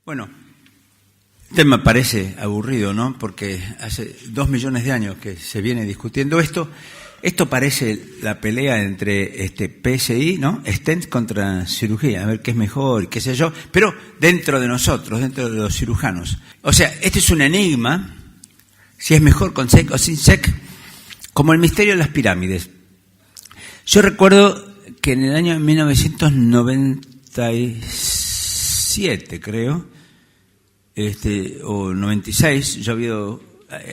Bueno, el tema parece aburrido, ¿no? Porque hace 2 millones de años que se viene discutiendo esto. Esto parece la pelea entre PSI, ¿no? Stent contra cirugía, a ver qué es mejor y qué sé yo, pero dentro de nosotros, dentro de los cirujanos. O sea, este es un enigma, si es mejor con SEC o sin SEC, como el misterio de las pirámides. Yo recuerdo que en el año 1997, creo, o 96, yo había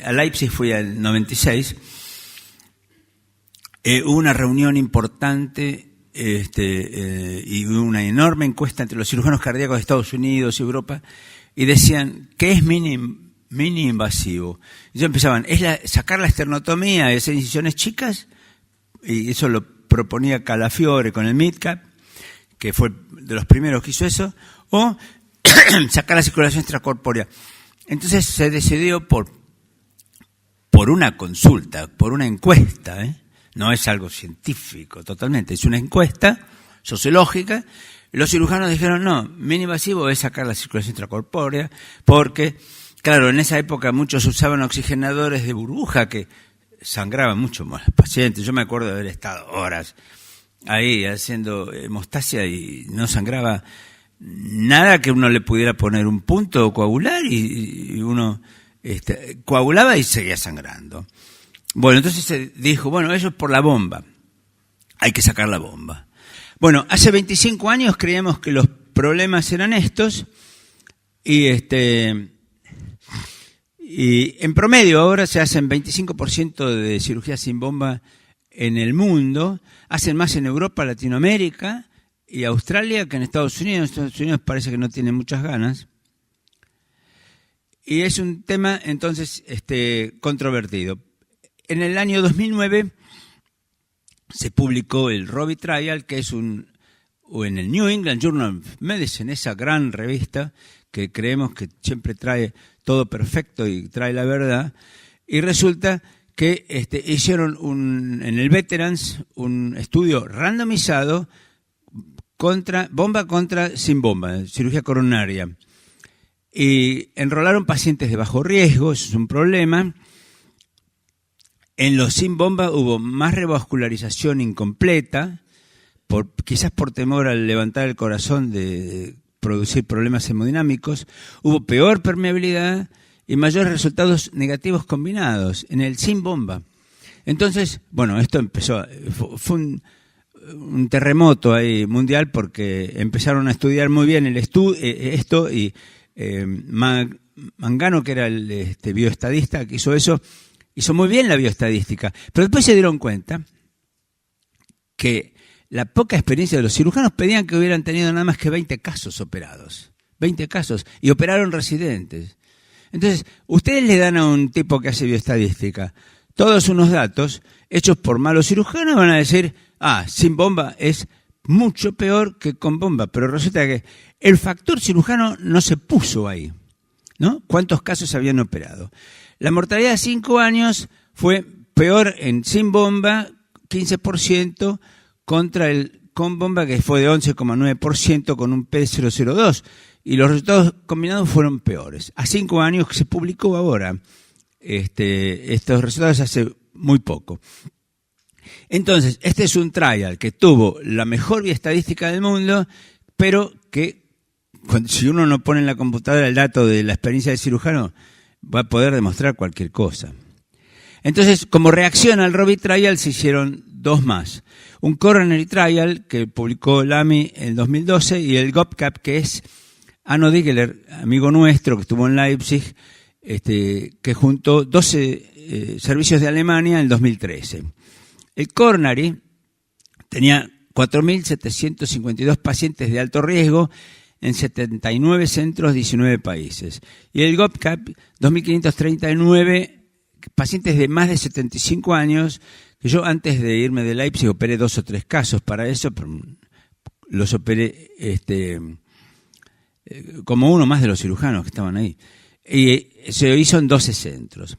a Leipzig, fui al 96, hubo una reunión importante y una enorme encuesta entre los cirujanos cardíacos de Estados Unidos y Europa, y decían, ¿qué es mini invasivo? Y ellos empezaban, sacar la esternotomía de esas incisiones chicas, y eso lo proponía Calafiore con el MidCap, que fue de los primeros que hizo eso, o sacar la circulación extracorpórea. Entonces se decidió por una consulta, por una encuesta, no es algo científico totalmente, es una encuesta sociológica. Los cirujanos dijeron, no, mini invasivo es sacar la circulación extracorpórea, porque, claro, en esa época muchos usaban oxigenadores de burbuja que sangraban mucho más los pacientes. Yo me acuerdo de haber estado horas ahí haciendo hemostasia y no sangraba nada que uno le pudiera poner un punto o coagular, y uno coagulaba y seguía sangrando. Bueno, entonces se dijo, bueno, eso es por la bomba, hay que sacar la bomba. Bueno, hace 25 años creíamos que los problemas eran estos, y en promedio ahora se hacen 25% de cirugía sin bomba en el mundo, hacen más en Europa, Latinoamérica y Australia que en Estados Unidos. Estados Unidos parece que no tiene muchas ganas. Y es un tema, entonces, controvertido. En el año 2009 se publicó el Robbie Trial, que es en el New England Journal of Medicine, esa gran revista que creemos que siempre trae todo perfecto y trae la verdad. Y resulta que hicieron en el Veterans un estudio randomizado bomba contra sin bomba, cirugía coronaria. Y enrolaron pacientes de bajo riesgo, eso es un problema. En los sin bomba hubo más revascularización incompleta, quizás por temor al levantar el corazón de producir problemas hemodinámicos. Hubo peor permeabilidad y mayores resultados negativos combinados en el sin bomba. Entonces, bueno, esto empezó, fue un terremoto ahí mundial, porque empezaron a estudiar muy bien esto, y Mangano, que era el bioestadista que hizo eso, hizo muy bien la bioestadística, pero después se dieron cuenta que la poca experiencia de los cirujanos pedían que hubieran tenido nada más que 20 casos operados, 20 casos, y operaron residentes. Entonces, ustedes le dan a un tipo que hace bioestadística todos unos datos hechos por malos cirujanos, van a decir, sin bomba es mucho peor que con bomba, pero resulta que el factor cirujano no se puso ahí, ¿no? ¿Cuántos casos habían operado? La mortalidad de 5 años fue peor en sin bomba, 15%, contra el con bomba, que fue de 11,9% con un P002, y los resultados combinados fueron peores. A 5 años, que se publicó ahora, estos resultados hace muy poco. Entonces, este es un trial que tuvo la mejor estadística del mundo, pero que si uno no pone en la computadora el dato de la experiencia del cirujano, va a poder demostrar cualquier cosa. Entonces, como reacción al Robbie Trial, se hicieron 2 más. Un Coronary Trial, que publicó Lamy en 2012, y el GOPCAP, que es Anno Digeler, amigo nuestro, que estuvo en Leipzig, que juntó 12 servicios de Alemania en 2013. El Coronary tenía 4.752 pacientes de alto riesgo en 79 centros, 19 países. Y el GOPCAP, 2.539 pacientes de más de 75 años, que yo antes de irme de Leipzig operé 2 o 3 casos para eso, pero los operé como uno más de los cirujanos que estaban ahí. Y se hizo en 12 centros.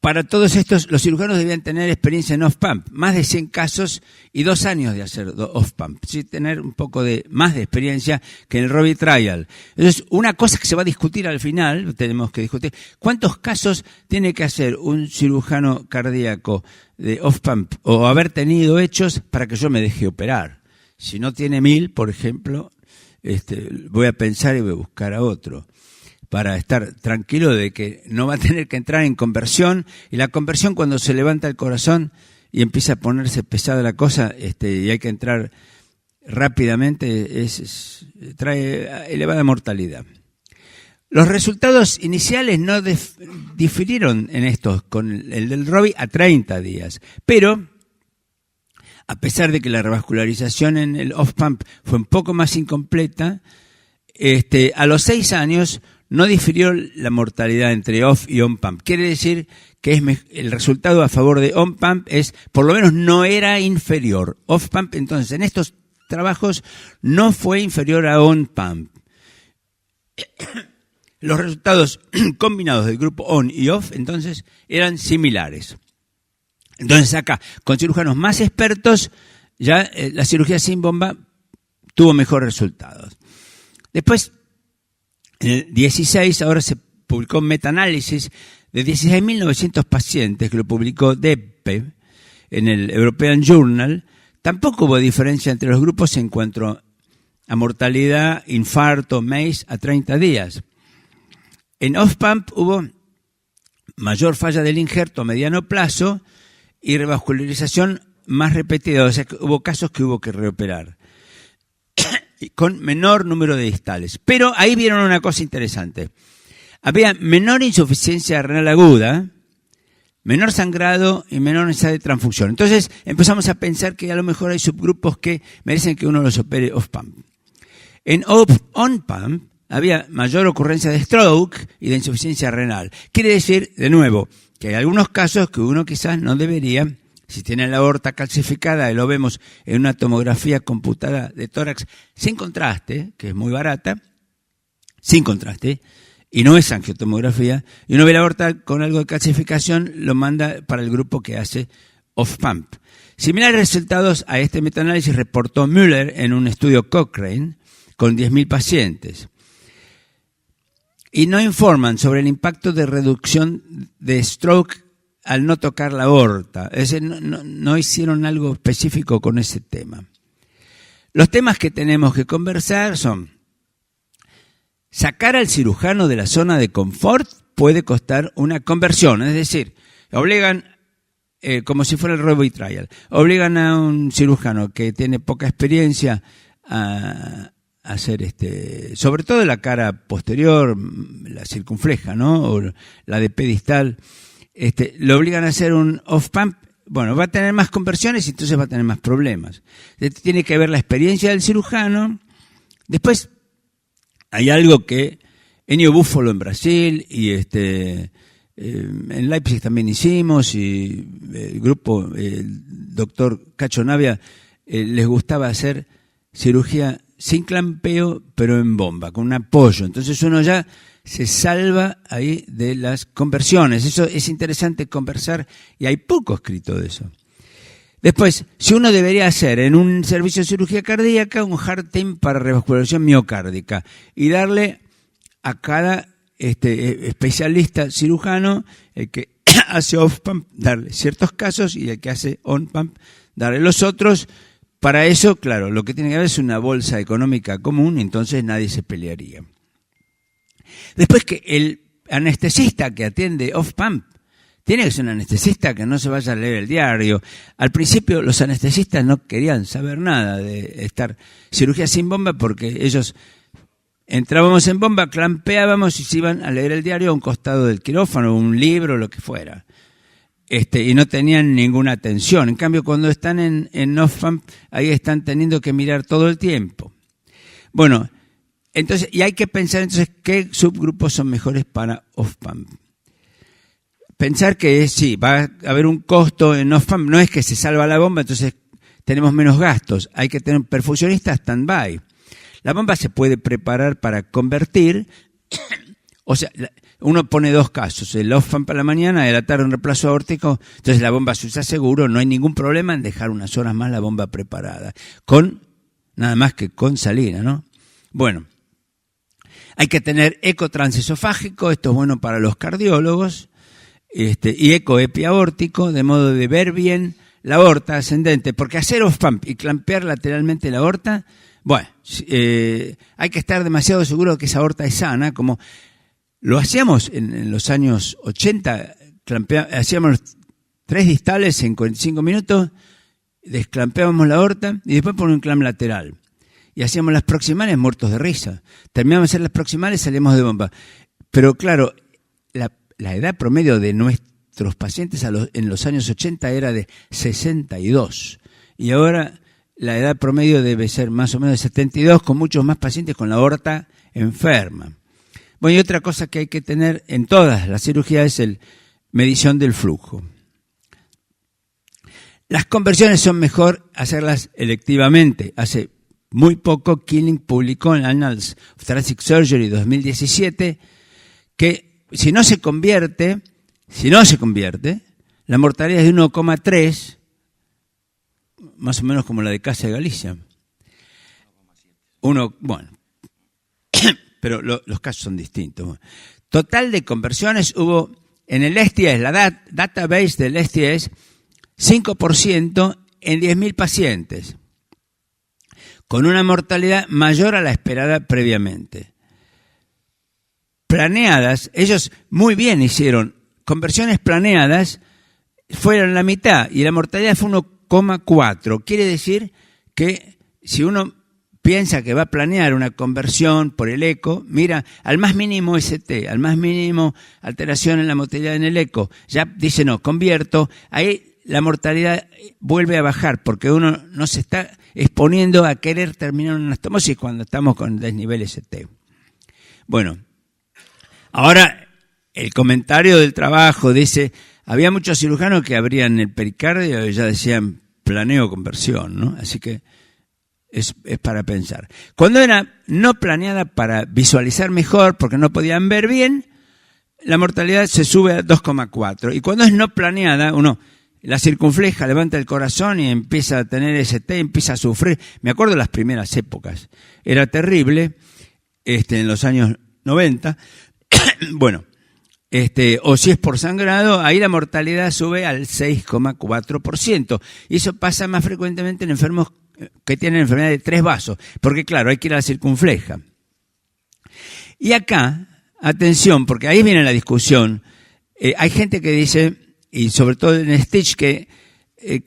Para todos estos, los cirujanos debían tener experiencia en off-pump, más de 100 casos y 2 años de hacer off-pump, ¿sí? Tener un poco más de experiencia que en el Robbie Trial. Entonces, una cosa que se va a discutir al final, tenemos que discutir, ¿cuántos casos tiene que hacer un cirujano cardíaco de off-pump o haber tenido hechos para que yo me deje operar? Si no tiene 1000, por ejemplo, voy a pensar y voy a buscar a otro, para estar tranquilo de que no va a tener que entrar en conversión, y la conversión cuando se levanta el corazón y empieza a ponerse pesada la cosa, y hay que entrar rápidamente, trae elevada mortalidad. Los resultados iniciales no difirieron en estos con el del Robbie a 30 días, pero a pesar de que la revascularización en el off-pump fue un poco más incompleta, a los 6 años no difirió la mortalidad entre off y on-pump. Quiere decir que el resultado a favor de on-pump por lo menos no era inferior. Off-pump, entonces, en estos trabajos no fue inferior a on-pump. Los resultados combinados del grupo on y off, entonces, eran similares. Entonces acá, con cirujanos más expertos, ya la cirugía sin bomba tuvo mejores resultados. Después, en el 16, ahora se publicó un metaanálisis de 16.900 pacientes que lo publicó DEPE en el European Journal. Tampoco hubo diferencia entre los grupos en cuanto a mortalidad, infarto, MACE a 30 días. En off-pump hubo mayor falla del injerto a mediano plazo y revascularización más repetida, o sea que hubo casos que hubo que reoperar, con menor número de distales. Pero ahí vieron una cosa interesante. Había menor insuficiencia renal aguda, menor sangrado y menor necesidad de transfusión. Entonces empezamos a pensar que a lo mejor hay subgrupos que merecen que uno los opere off-pump. En on-pump había mayor ocurrencia de stroke y de insuficiencia renal. Quiere decir, de nuevo, que hay algunos casos que uno quizás no debería. Si tiene la aorta calcificada, y lo vemos en una tomografía computada de tórax sin contraste, que es muy barata, sin contraste, y no es angiotomografía, y uno ve la aorta con algo de calcificación, lo manda para el grupo que hace off-pump. Similares resultados a este metaanálisis reportó Müller en un estudio Cochrane con 10.000 pacientes. Y no informan sobre el impacto de reducción de stroke al no tocar la aorta. Es decir, no hicieron algo específico con ese tema. Los temas que tenemos que conversar son: sacar al cirujano de la zona de confort puede costar una conversión, es decir, obligan, como si fuera el Robbie Trial, obligan a un cirujano que tiene poca experiencia a hacer sobre todo la cara posterior, la circunfleja, ¿no? O la de pedistal. Lo obligan a hacer un off-pump, bueno, va a tener más conversiones y entonces va a tener más problemas. Tiene que ver la experiencia del cirujano. Después, hay algo que Ennio Buffalo en Brasil y en Leipzig también hicimos, y el grupo, el doctor Cacho Navia, les gustaba hacer cirugía sin clampeo, pero en bomba, con un apoyo. Entonces uno ya se salva ahí de las conversiones. Eso es interesante conversar, y hay poco escrito de eso. Después, si uno debería hacer en un servicio de cirugía cardíaca un heart team para revascularización miocárdica y darle a cada especialista cirujano, el que hace off-pump, darle ciertos casos, y el que hace on-pump, darle los otros. Para eso, claro, lo que tiene que haber es una bolsa económica común, entonces nadie se pelearía. Después, que el anestesista que atiende off-pump tiene que ser un anestesista que no se vaya a leer el diario. Al principio los anestesistas no querían saber nada de estar cirugía sin bomba, porque ellos entrábamos en bomba, clampeábamos y se iban a leer el diario a un costado del quirófano, un libro, lo que fuera. Y no tenían ninguna atención. En cambio, cuando están en off-pump, ahí están teniendo que mirar todo el tiempo. Bueno, entonces, y hay que pensar entonces qué subgrupos son mejores para off-pump. Pensar que sí, va a haber un costo en off-pump, no es que se salva la bomba, entonces tenemos menos gastos. Hay que tener un perfusionista stand-by. La bomba se puede preparar para convertir, o sea, uno pone dos casos, el off-pump para la mañana, de la tarde un reemplazo aórtico, entonces la bomba se usa seguro, no hay ningún problema en dejar unas horas más la bomba preparada, nada más que con salina, ¿no? Bueno, hay que tener eco transesofágico, esto es bueno para los cardiólogos, y eco epiaórtico, de modo de ver bien la aorta ascendente, porque hacer off-pump y clampear lateralmente la aorta, bueno, hay que estar demasiado seguro de que esa aorta es sana, como lo hacíamos en los años 80, hacíamos 3 distales en 45 minutos, desclampeábamos la aorta y después poníamos un clamp lateral. Y hacíamos las proximales muertos de risa. Terminábamos de hacer las proximales, salíamos de bomba. Pero claro, la edad promedio de nuestros pacientes en los años 80 era de 62. Y ahora la edad promedio debe ser más o menos de 72, con muchos más pacientes con la aorta enferma. Bueno, y otra cosa que hay que tener en todas las cirugías es medición del flujo. Las conversiones son mejor hacerlas electivamente. Hace muy poco Killing publicó en Annals of Thoracic Surgery 2017 que si no se convierte, la mortalidad es de 1,3, más o menos como la de Casa de Galicia. Bueno, pero los casos son distintos. Total de conversiones hubo en el STS, la database del STS, 5% en 10.000 pacientes, con una mortalidad mayor a la esperada previamente. Planeadas, ellos muy bien hicieron, conversiones planeadas fueron la mitad y la mortalidad fue 1,4. Quiere decir que si uno piensa que va a planear una conversión por el eco, mira, al más mínimo ST, al más mínimo alteración en la motilidad en el eco, ya dice no, convierto, ahí la mortalidad vuelve a bajar porque uno no se está exponiendo a querer terminar una anastomosis cuando estamos con desnivel ST. Bueno, ahora el comentario del trabajo dice, había muchos cirujanos que abrían el pericardio y ya decían planeo conversión, ¿no? Así que es para pensar. Cuando era no planeada para visualizar mejor porque no podían ver bien, la mortalidad se sube a 2,4. Y cuando es no planeada, uno la circunfleja, levanta el corazón y empieza a tener ST, empieza a sufrir. Me acuerdo de las primeras épocas. Era terrible, en los años 90. Bueno, o si es por sangrado, ahí la mortalidad sube al 6,4%. Y eso pasa más frecuentemente en enfermos que tienen enfermedad de 3 vasos, porque claro, hay que ir a la circunfleja. Y acá, atención, porque ahí viene la discusión, hay gente que dice, y sobre todo en Stitch, que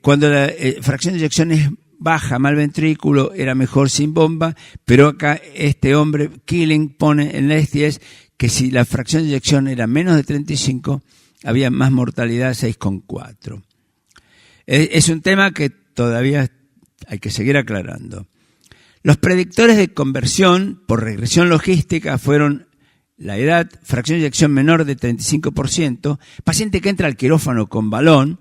cuando la fracción de eyección es baja, mal ventrículo, era mejor sin bomba, pero acá este hombre, Killing, pone en la STS que si la fracción de eyección era menos de 35, había más mortalidad, 6,4. Es un tema que todavía hay que seguir aclarando. Los predictores de conversión por regresión logística fueron la edad, fracción de eyección menor de 35%, paciente que entra al quirófano con balón,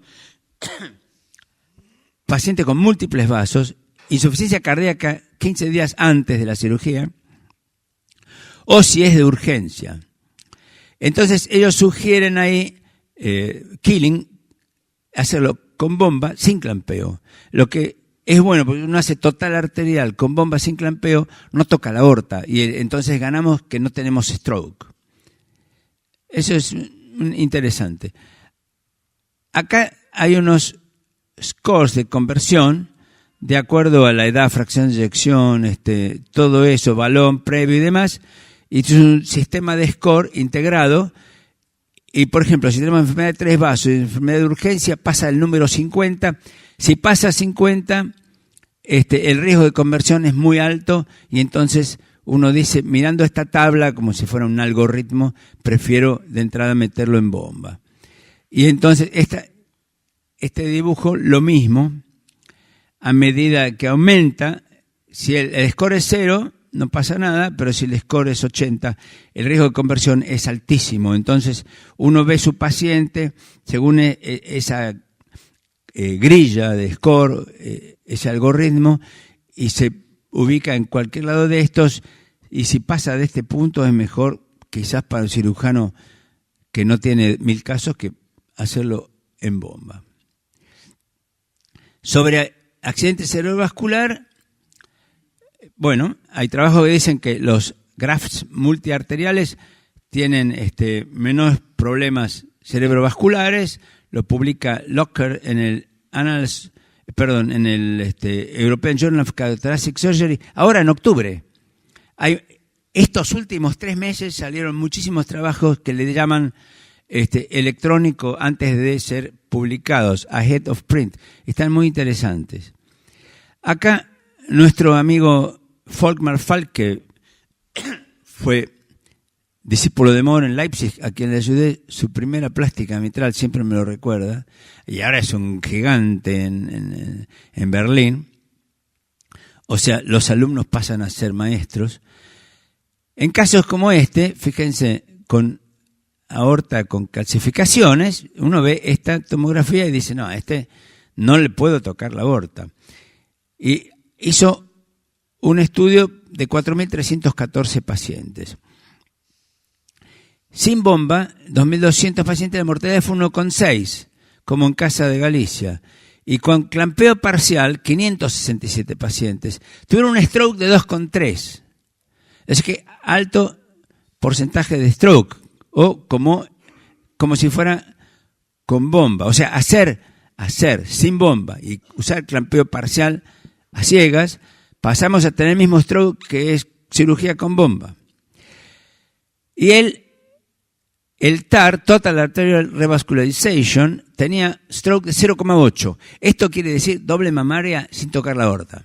paciente con múltiples vasos, insuficiencia cardíaca 15 días antes de la cirugía, o si es de urgencia. Entonces ellos sugieren ahí, Killing, hacerlo con bomba sin clampeo. Lo que es bueno, porque uno hace total arterial con bomba sin clampeo, no toca la aorta y entonces ganamos que no tenemos stroke. Eso es interesante. Acá hay unos scores de conversión de acuerdo a la edad, fracción de eyección, todo eso, balón previo y demás. Y es un sistema de score integrado. Y, por ejemplo, si tenemos enfermedad de 3 vasos y enfermedad de urgencia, pasa el número 50. Si pasa 50, el riesgo de conversión es muy alto y entonces uno dice, mirando esta tabla como si fuera un algoritmo, prefiero de entrada meterlo en bomba. Y entonces este dibujo, lo mismo, a medida que aumenta, si el score es 0, no pasa nada, pero si el score es 80, el riesgo de conversión es altísimo. Entonces uno ve su paciente según esa grilla de score, ese algoritmo, y se ubica en cualquier lado de estos, y si pasa de este punto es mejor quizás para un cirujano que no tiene 1000 casos, que hacerlo en bomba. Sobre accidente cerebrovascular, bueno, hay trabajos que dicen que los grafts multiarteriales tienen menos problemas cerebrovasculares. Lo publica Locker en el European Journal of Thoracic Surgery, ahora en octubre. Estos últimos 3 meses salieron muchísimos trabajos que le llaman electrónico antes de ser publicados, ahead of print. Están muy interesantes. Acá nuestro amigo Volkmar Falk, que fue discípulo de Mohr en Leipzig, a quien le ayudé su primera plástica mitral, siempre me lo recuerda, y ahora es un gigante en Berlín. O sea, los alumnos pasan a ser maestros. En casos como fíjense, con aorta con calcificaciones, uno ve esta tomografía y dice, no, no le puedo tocar la aorta. Y hizo un estudio de 4.314 pacientes. Sin bomba, 2.200 pacientes, la mortalidad fue 1,6, como en Casa de Galicia. Y con clampeo parcial, 567 pacientes. Tuvieron un stroke de 2,3. Es que alto porcentaje de stroke, o como si fuera con bomba. O sea, hacer sin bomba y usar clampeo parcial a ciegas, pasamos a tener el mismo stroke que es cirugía con bomba. Y el TAR, Total Arterial Revascularization, tenía stroke de 0,8. Esto quiere decir doble mamaria sin tocar la aorta.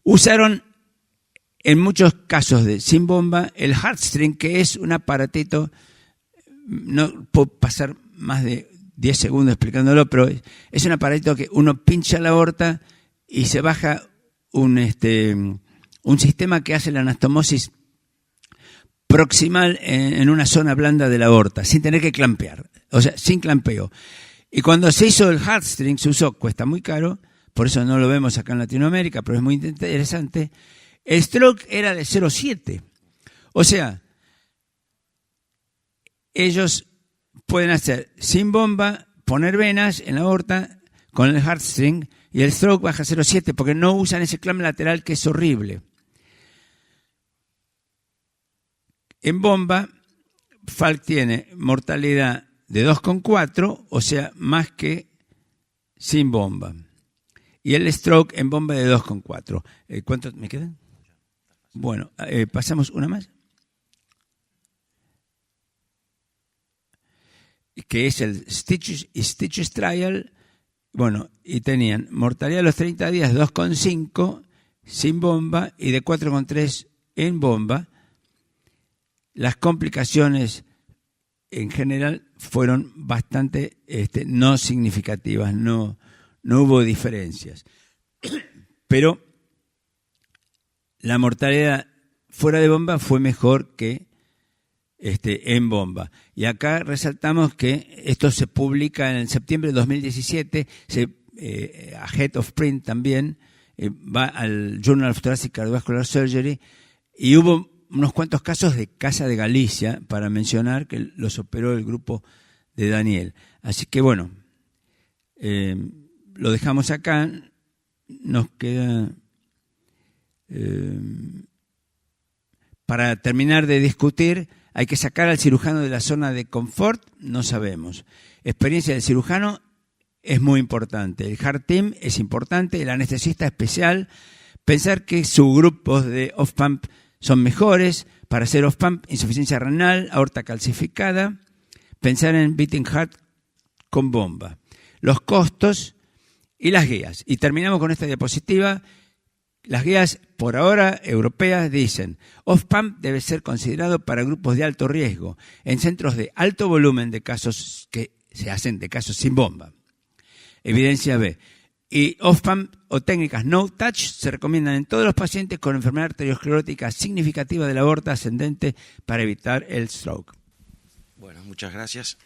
Usaron en muchos casos de sin bomba el HeartString, que es un aparatito, no puedo pasar más de 10 segundos explicándolo, pero es un aparatito que uno pincha la aorta y se baja un sistema que hace la anastomosis proximal en una zona blanda de la aorta, sin tener que clampear, o sea, sin clampeo. Y cuando se hizo el HeartString, se usó, cuesta muy caro, por eso no lo vemos acá en Latinoamérica, pero es muy interesante. El stroke era de 0,7. O sea, ellos pueden hacer sin bomba, poner venas en la aorta con el HeartString y el stroke baja a 0,7 porque no usan ese clamp lateral que es horrible. En bomba, Falk tiene mortalidad de 2,4, o sea, más que sin bomba. Y el stroke en bomba de 2,4. ¿Cuántos me quedan? Bueno, pasamos una más. Que es el Stitches Trial. Bueno, y tenían mortalidad a los 30 días 2,5 sin bomba y de 4,3 en bomba. Las complicaciones en general fueron bastante no significativas, no hubo diferencias. Pero la mortalidad fuera de bomba fue mejor que en bomba. Y acá resaltamos que esto se publica en septiembre de 2017, ahead of print también, va al Journal of Thoracic Cardiovascular Surgery, y hubo unos cuantos casos de Casa de Galicia, para mencionar que los operó el grupo de Daniel. Así que bueno, lo dejamos acá. Nos queda... para terminar de discutir, hay que sacar al cirujano de la zona de confort, no sabemos. Experiencia del cirujano es muy importante. El Heart Team es importante, el anestesista especial. Pensar que sus grupos de off-pump son mejores para hacer off-pump, insuficiencia renal, aorta calcificada. Pensar en beating heart con bomba. Los costos y las guías. Y terminamos con esta diapositiva. Las guías, por ahora, europeas, dicen off-pump debe ser considerado para grupos de alto riesgo, en centros de alto volumen de casos que se hacen de casos sin bomba. Evidencia B. Y off-pump o técnicas no touch se recomiendan en todos los pacientes con enfermedad arteriosclerótica significativa de la aorta ascendente para evitar el stroke. Bueno, muchas gracias.